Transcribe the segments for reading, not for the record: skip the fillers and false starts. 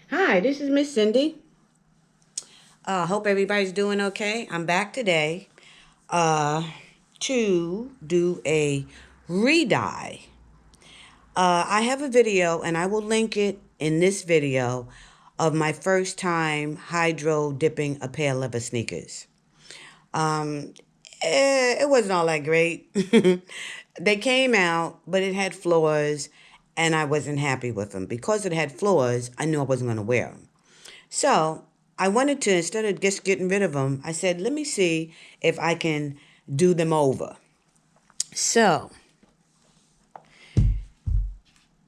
Hi, this is Miss Cindy. Hope everybody's doing okay. I'm back today uh, to do a re-dye. I have a video, and I will link it in this video of my first time hydro dipping a pair of leather sneakers. Um, it wasn't all that great. They came out, but it had flaws, and I wasn't happy with them. Because it had flaws, I knew I wasn't going to wear them. So I wanted to, instead of just getting rid of them, I said, let me see if I can do them over. So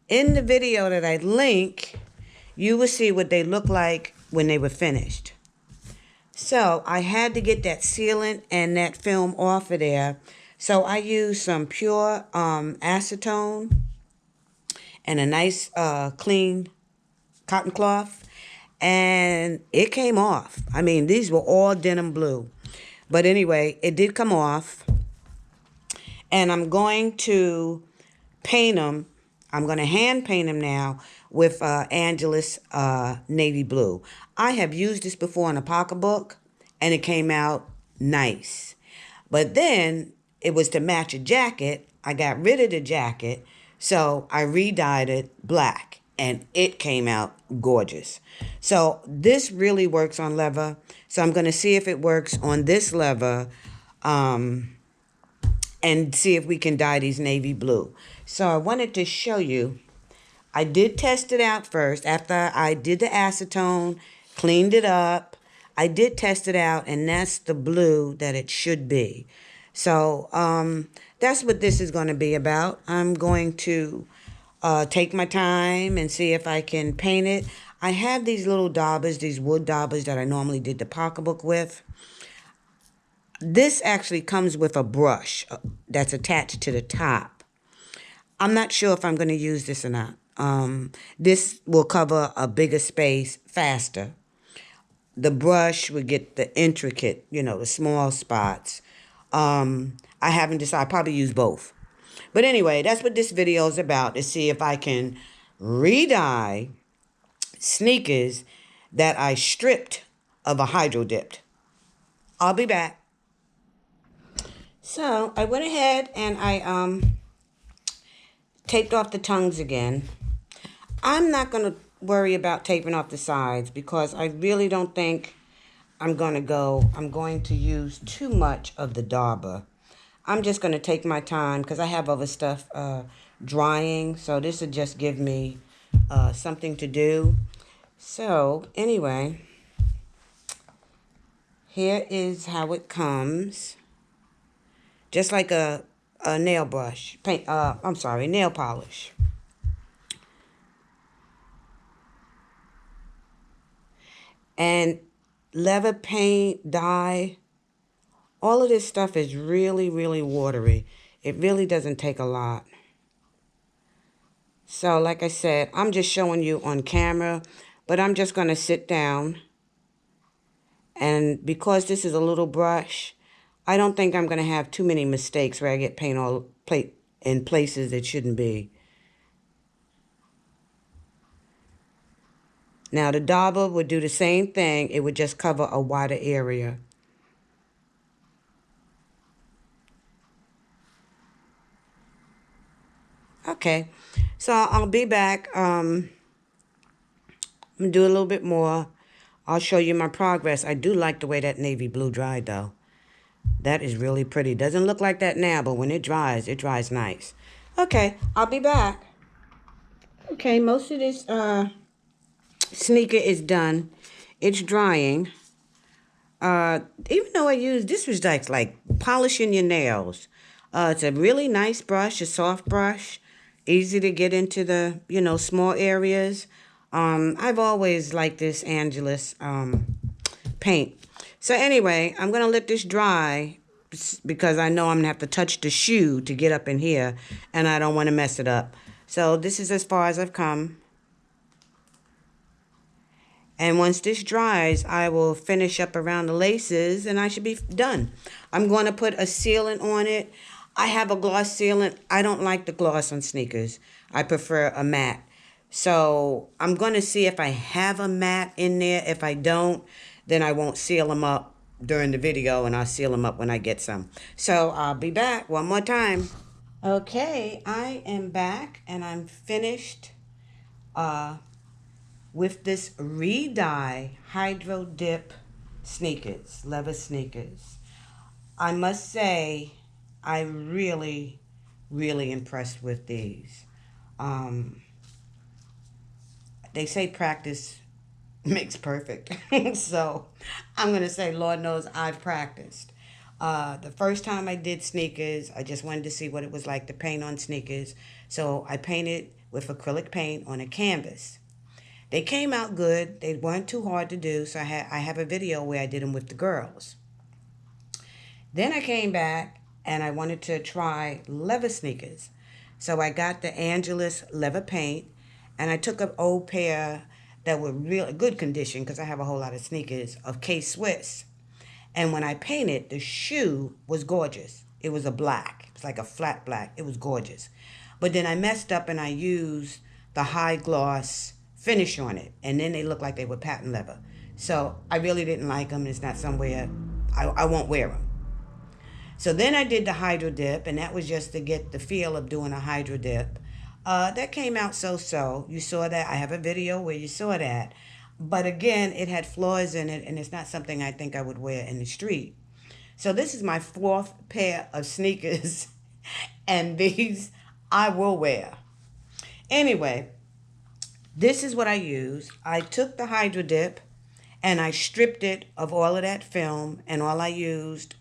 in the video that I link, you will see what they look like when they were finished. So I had to get that sealant and that film off of there. So I used some pure acetone and a nice clean cotton cloth, and it came off. I mean, these were all denim blue. But anyway, it did come off, and I'm going to paint them. I'm going to hand paint them now with Angelus navy blue. I have used this before in a pocketbook, and it came out nice. But then it was to match a jacket. I got rid of the jacket, so I re-dyed it black, and it came out gorgeous. So this really works on leather. So I'm going to see if it works on this leather, and see if we can dye these navy blue. So I wanted to show you. I did test it out first. After I did the acetone, cleaned it up, I did test it out, and that's the blue that it should be. So that's what this is going to be about. I'm going to take my time and see if I can paint it. I have these little daubers, these wood daubers that I normally did the pocketbook with. This actually comes with a brush that's attached to the top. I'm not sure if I'm going to use this or not. This will cover a bigger space faster. The brush would get the intricate, the small spots. I haven't decided. I'll probably use both. But anyway, that's what this video is about, to see if I can re-dye sneakers that I stripped of a hydro dipped. I'll be back. So I went ahead and I taped off the tongues again. I'm not going to worry about taping off the sides because I really don't think I'm going to use too much of the dauber. I'm just going to take my time because I have other stuff drying. So this will just give me something to do. So anyway, here is how it comes. Just like a nail brush, nail polish. And leather paint, dye, all of this stuff is really, really watery. It really doesn't take a lot. So like I said, I'm just showing you on camera, but I'm just going to sit down. And because this is a little brush, I don't think I'm going to have too many mistakes where I get paint all in places it shouldn't be. Now the dauber would do the same thing. It would just cover a wider area. Okay, so I'll be back. I'm going to do a little bit more. I'll show you my progress. I do like the way that navy blue dried, though. That is really pretty. Doesn't look like that now, but when it dries nice. Okay, I'll be back. Okay, most of this sneaker is done. It's drying. Even though this was like polishing your nails. It's a really nice brush, a soft brush, easy to get into the, small areas. I've always liked this Angelus paint. So anyway, I'm going to let this dry because I know I'm going to have to touch the shoe to get up in here, and I don't want to mess it up. So this is as far as I've come. And once this dries, I will finish up around the laces and I should be done. I'm going to put a sealant on it. I have a gloss sealant. I don't like the gloss on sneakers. I prefer a matte. So I'm going to see if I have a mat in there. If I don't, then I won't seal them up during the video, and I'll seal them up when I get some. So I'll be back one more time. Okay, I am back and I'm finished uh, with this Re-Dye Hydro Dip sneakers, leather sneakers. I must say, I really, really impressed with these. Um, they say practice makes perfect. So I'm going to say, Lord knows I've practiced. The first time I did sneakers, I just wanted to see what it was like to paint on sneakers. So I painted with acrylic paint on a canvas. They came out good. They weren't too hard to do. So I have a video where I did them with the girls. Then I came back and I wanted to try leather sneakers. So I got the Angelus leather paint and I took an old pair that were real good condition because I have a whole lot of sneakers of K-Swiss. And when I painted, the shoe was gorgeous. It was a black. It was like a flat black. It was gorgeous. But then I messed up and I used the high gloss finish on it. And then they looked like they were patent leather. So I really didn't like them. It's not somewhere I won't wear them. So then I did the hydro dip, and that was just to get the feel of doing a hydro dip. That came out so-so. You saw that. I have a video where you saw that. But again, it had flaws in it, and it's not something I think I would wear in the street. So this is my fourth pair of sneakers, and these I will wear. Anyway, this is what I use. I took the hydro dip, and I stripped it of all of that film, and all I used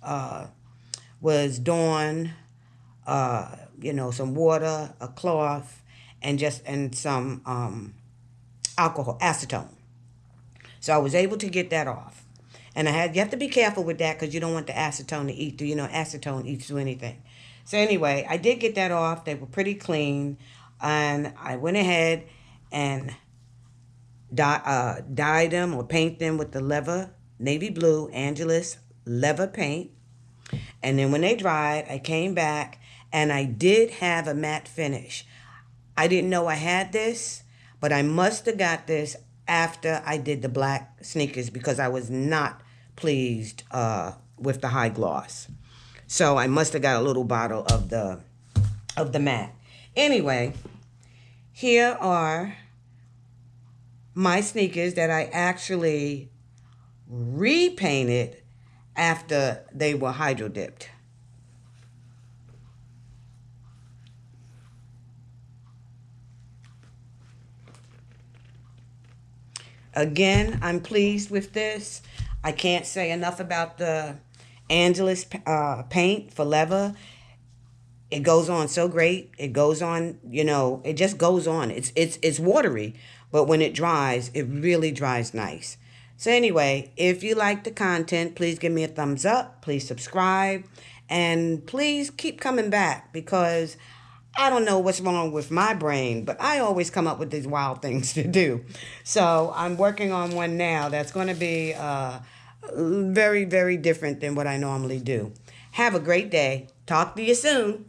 was Dawn, some water, a cloth, and some alcohol, acetone. So I was able to get that off. And you have to be careful with that because you don't want the acetone to eat through. Acetone eats through anything. So anyway, I did get that off. They were pretty clean. And I went ahead and dye them or paint them with the leather, navy blue, Angelus leather paint. And then when they dried, I came back and I did have a matte finish. I didn't know I had this, but I must have got this after I did the black sneakers because I was not pleased with the high gloss. So I must have got a little bottle of the matte. Anyway, here are my sneakers that I actually repainted after they were hydro dipped. Again, I'm pleased with this. I can't say enough about the Angelus paint for leather. It goes on so great. It goes on, it just goes on. It's watery, but when it dries, it really dries nice. So anyway, if you like the content, please give me a thumbs up. Please subscribe. And please keep coming back because I don't know what's wrong with my brain, but I always come up with these wild things to do. So I'm working on one now that's going to be very, very different than what I normally do. Have a great day. Talk to you soon.